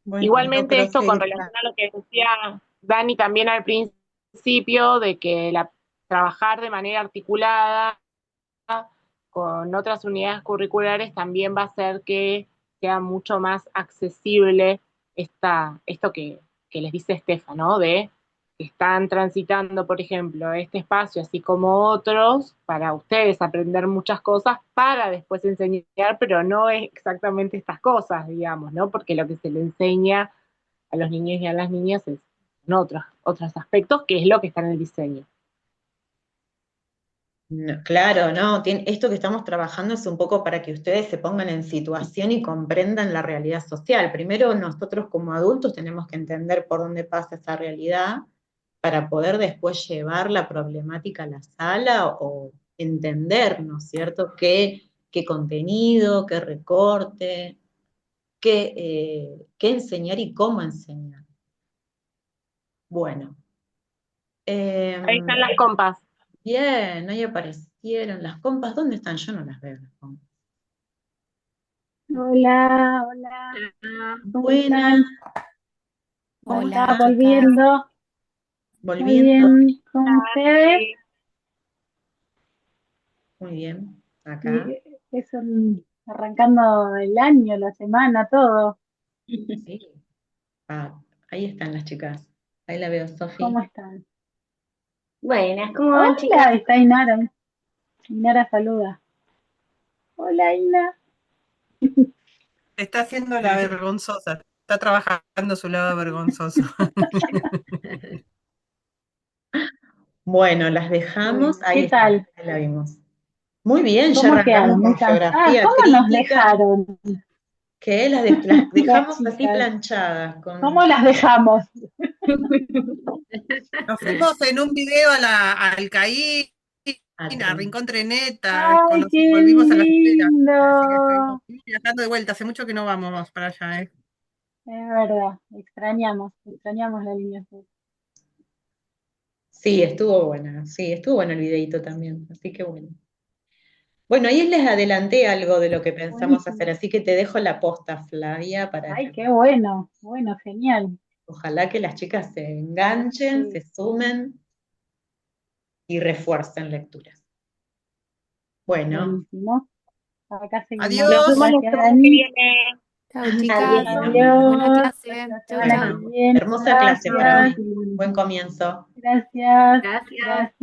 Speaker 2: Bueno,
Speaker 4: Igualmente
Speaker 2: no,
Speaker 4: esto con
Speaker 2: proseguirá.
Speaker 4: relación a lo que decía Dani también al principio, de que trabajar de manera articulada con otras unidades curriculares también va a hacer que sea mucho más accesible esto que les dice Estefa, ¿no? De que están transitando, por ejemplo, este espacio, así como otros, para ustedes aprender muchas cosas para después enseñar, pero no es exactamente estas cosas, digamos, ¿no? Porque lo que se le enseña a los niños y a las niñas son otros aspectos, que es lo que está en el diseño.
Speaker 2: No, claro, no, esto que estamos trabajando es un poco para que ustedes se pongan en situación y comprendan la realidad social. Primero, nosotros como adultos tenemos que entender por dónde pasa esa realidad para poder después llevar la problemática a la sala o entender, ¿no es cierto?, qué contenido, qué recorte, qué enseñar y cómo enseñar. Bueno.
Speaker 4: Ahí están las compas.
Speaker 2: Bien, ahí aparecieron las compas. ¿Dónde están? Yo no las veo las compas.
Speaker 16: Hola, hola. ¿Cómo
Speaker 2: Buenas.
Speaker 16: están?
Speaker 3: Hola,
Speaker 16: Estaba volviendo. Muy bien, ¿con ustedes?
Speaker 2: Muy bien, acá.
Speaker 16: Sí, eso, arrancando el año, la semana, todo.
Speaker 2: Sí. Ahí están las chicas. Ahí la veo, Sofi.
Speaker 16: ¿Cómo están?
Speaker 17: Buenas, ¿cómo van,
Speaker 16: Hola,
Speaker 17: chicas?
Speaker 16: está Inara. Inara saluda. Hola, Ina.
Speaker 15: Está haciendo la vergonzosa, está trabajando su lado vergonzoso.
Speaker 2: Bueno, las dejamos. Ahí
Speaker 16: ¿Qué
Speaker 2: está,
Speaker 16: tal?
Speaker 2: ahí la vimos. Muy bien, ya
Speaker 16: ¿Cómo
Speaker 2: arrancamos
Speaker 16: quedan? Muy
Speaker 2: con
Speaker 16: cansadas.
Speaker 2: geografía
Speaker 16: ¿Cómo nos
Speaker 2: crítica.
Speaker 16: dejaron?
Speaker 2: Que las dejamos
Speaker 16: Las
Speaker 2: así
Speaker 16: chicas.
Speaker 2: planchadas.
Speaker 16: ¿Cómo las dejamos?
Speaker 15: Nos fuimos en un video al CAI, a Rincón Treneta,
Speaker 16: ¡Ay, qué
Speaker 15: volvimos a la escuela.
Speaker 16: lindo!
Speaker 15: Así que estuvimos viajando de vuelta, hace mucho que no vamos para allá, ¿eh?
Speaker 16: Es verdad, extrañamos la línea azul.
Speaker 2: Sí, estuvo buena. Sí, estuvo bueno el videíto también. Así que bueno. Bueno, ahí les adelanté algo de lo que pensamos hacer, así que te dejo la posta, Flavia, para
Speaker 16: Ay,
Speaker 2: que
Speaker 16: qué bueno, genial.
Speaker 2: ojalá que las chicas se enganchen, se sumen y refuercen lecturas. Bueno.
Speaker 16: Buenísimo. Acá seguimos.
Speaker 15: Adiós.
Speaker 4: Nos vemos la
Speaker 16: Gracias,
Speaker 4: semana que
Speaker 16: Dani.
Speaker 4: viene.
Speaker 3: Chao, chicas.
Speaker 16: Adiós.
Speaker 3: Buena clase.
Speaker 16: La
Speaker 3: Chau,
Speaker 16: semana
Speaker 3: chau.
Speaker 16: que viene.
Speaker 2: Hermosa clase para
Speaker 16: Gracias.
Speaker 2: mí. Buen comienzo.
Speaker 16: Gracias.
Speaker 1: Gracias.
Speaker 16: Gracias.